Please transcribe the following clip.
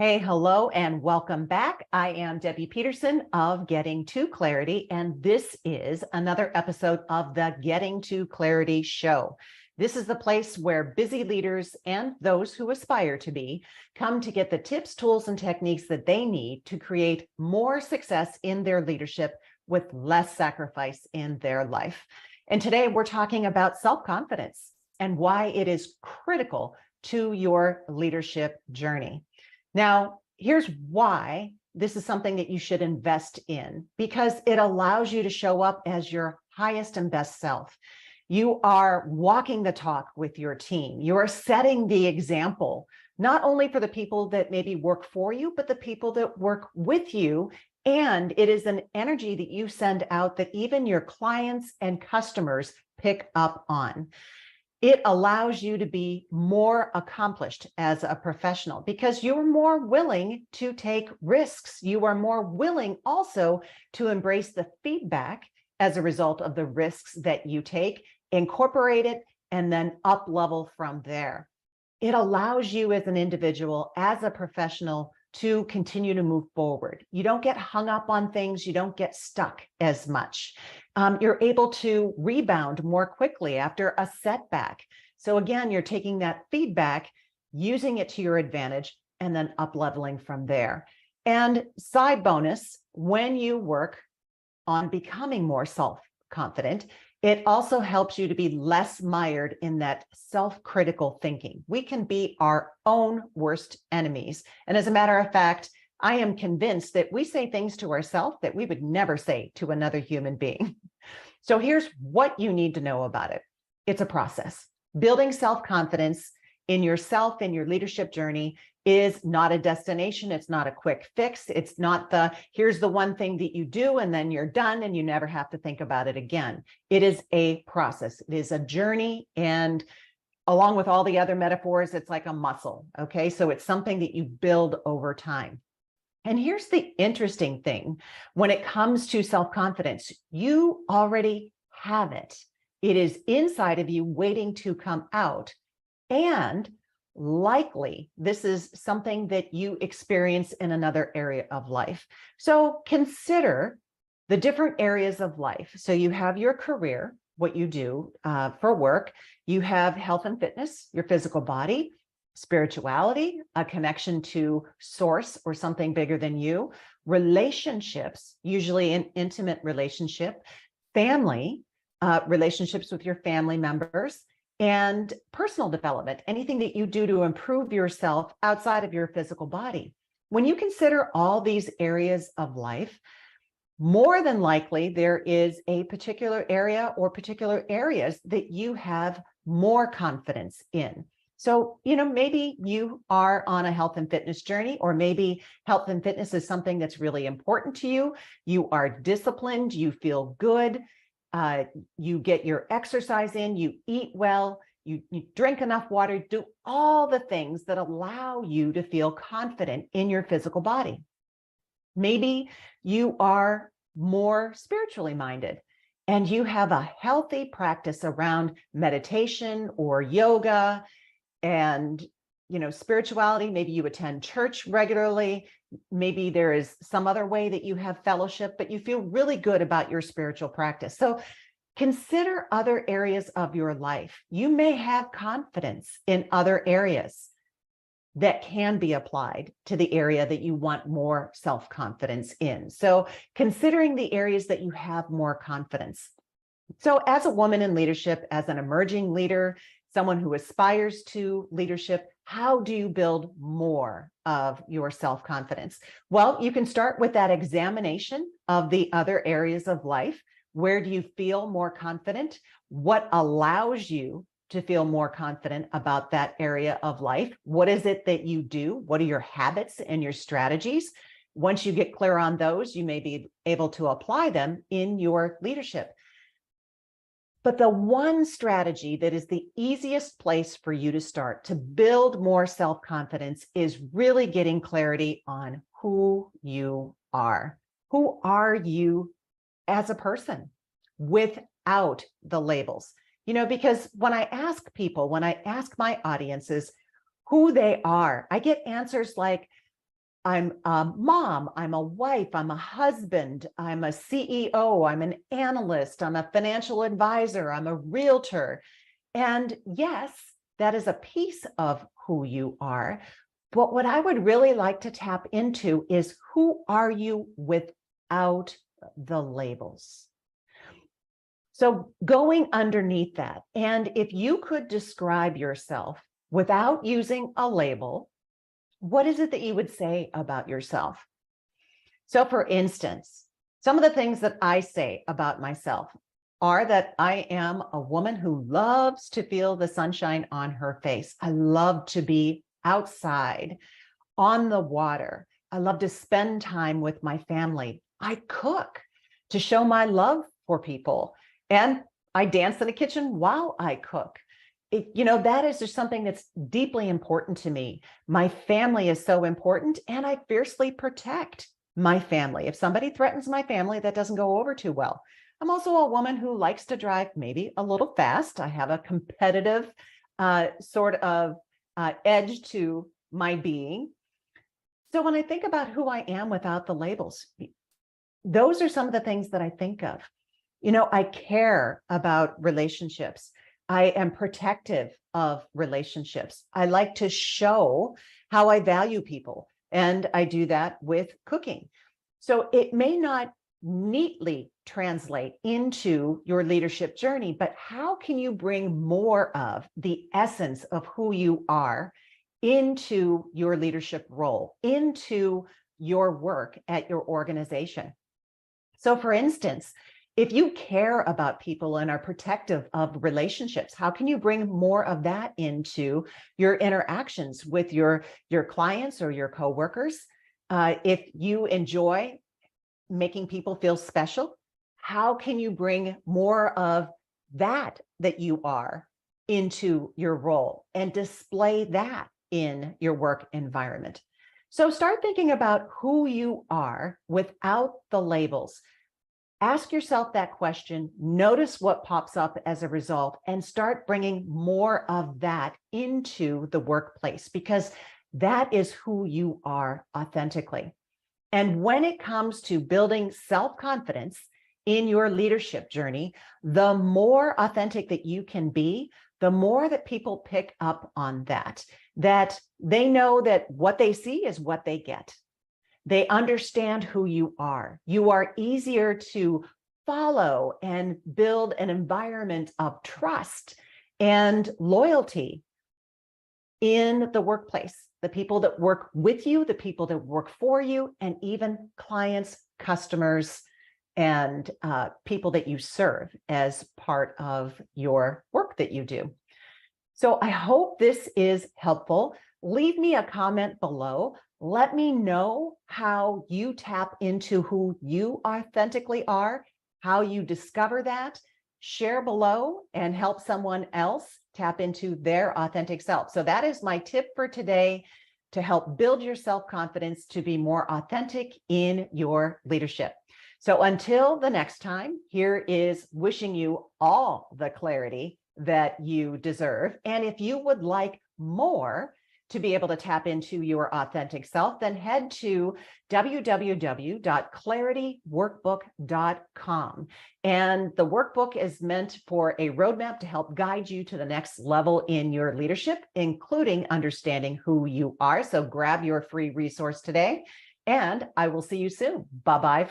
Hey, hello, and welcome back. I am Debbie Peterson of Getting to Clarity, and this is another episode of the Getting to Clarity show. This is the place where busy leaders and those who aspire to be come to get the tips, tools, and techniques that they need to create more success in their leadership with less sacrifice in their life. And today we're talking about self-confidence and why it is critical to your leadership journey. Now, here's why this is something that you should invest in, because it allows you to show up as your highest and best self. You are walking the talk with your team. You are setting the example, not only for the people that maybe work for you, but the people that work with you. And it is an energy that you send out that even your clients and customers pick up on. It allows you to be more accomplished as a professional because you're more willing to take risks. You are more willing also to embrace the feedback as a result of the risks that you take, incorporate it, and then up level from there. It allows you as an individual, as a professional, to continue to move forward. You don't get hung up on things. You don't get stuck as much. You're able to rebound more quickly after a setback. So again, you're taking that feedback, using it to your advantage, and then up leveling from there. And side bonus, when you work on becoming more self-confident, it also helps you to be less mired in that self-critical thinking. We can be our own worst enemies. And as a matter of fact, I am convinced that we say things to ourselves that we would never say to another human being. So here's what you need to know about it. It's a process. Building self-confidence in yourself, in your leadership journey, is not a destination. It's not a quick fix. It's not here's the one thing that you do and then you're done and you never have to think about it again. It is a process. It is a journey. And along with all the other metaphors, it's like a muscle. Okay. So it's something that you build over time. And here's the interesting thing. When it comes to self-confidence, you already have it. It is inside of you waiting to come out. And likely, this is something that you experience in another area of life. So consider the different areas of life. So you have your career, what you do for work. You have health and fitness, your physical body, spirituality, a connection to source or something bigger than you, relationships, usually an intimate relationship, family, relationships with your family members, and personal development, anything that you do to improve yourself outside of your physical body. When you consider all these areas of life, more than likely, there is a particular area or particular areas that you have more confidence in. So, maybe you are on a health and fitness journey, or maybe health and fitness is something that's really important to you. You are disciplined, you feel good. You get your exercise in, you eat well, you drink enough water, do all the things that allow you to feel confident in your physical body. Maybe you are more spiritually minded and you have a healthy practice around meditation or yoga and spirituality. Maybe you attend church regularly. Maybe there is some other way that you have fellowship, but you feel really good about your spiritual practice. So consider other areas of your life. You may have confidence in other areas that can be applied to the area that you want more self-confidence in. So considering the areas that you have more confidence. So as a woman in leadership, as an emerging leader, someone who aspires to leadership, how do you build more of your self-confidence? Well, you can start with that examination of the other areas of life. Where do you feel more confident? What allows you to feel more confident about that area of life? What is it that you do? What are your habits and your strategies? Once you get clear on those, you may be able to apply them in your leadership. But the one strategy that is the easiest place for you to start to build more self-confidence is really getting clarity on who you are. Who are you as a person without the labels? Because when I ask people, when I ask my audiences who they are, I get answers like, I'm a mom, I'm a wife, I'm a husband, I'm a CEO, I'm an analyst, I'm a financial advisor, I'm a realtor. And yes, that is a piece of who you are. But what I would really like to tap into is, who are you without the labels? So going underneath that, and if you could describe yourself without using a label, what is it that you would say about yourself? So for instance, some of the things that I say about myself are that I am a woman who loves to feel the sunshine on her face. I love to be outside on the water. I love to spend time with my family. I cook to show my love for people. And I dance in the kitchen while I cook. That is just something that's deeply important to me. My family is so important, and I fiercely protect my family. If somebody threatens my family, that doesn't go over too well. I'm also a woman who likes to drive maybe a little fast. I have a competitive sort of edge to my being. So when I think about who I am without the labels, those are some of the things that I think of. I care about relationships. I am protective of relationships. I like to show how I value people, and I do that with cooking. So it may not neatly translate into your leadership journey, but how can you bring more of the essence of who you are into your leadership role, into your work at your organization? So for instance, if you care about people and are protective of relationships, how can you bring more of that into your interactions with your clients or your coworkers? If you enjoy making people feel special, how can you bring more of that you are into your role and display that in your work environment? So start thinking about who you are without the labels. Ask yourself that question, notice what pops up as a result, and start bringing more of that into the workplace, because that is who you are authentically. And when it comes to building self-confidence in your leadership journey, the more authentic that you can be, the more that people pick up on that they know that what they see is what they get. They understand who you are. You are easier to follow and build an environment of trust and loyalty in the workplace. The people that work with you, the people that work for you, and even clients, customers, and people that you serve as part of your work that you do. So I hope this is helpful. Leave me a comment below. Let me know how you tap into who you authentically are, how you discover that. Share below and help someone else tap into their authentic self. So that is my tip for today, to help build your self-confidence to be more authentic in your leadership. So until the next time, here is wishing you all the clarity that you deserve. And if you would like more to be able to tap into your authentic self, then head to www.clarityworkbook.com. And the workbook is meant for a roadmap to help guide you to the next level in your leadership, including understanding who you are. So grab your free resource today, and I will see you soon. Bye-bye.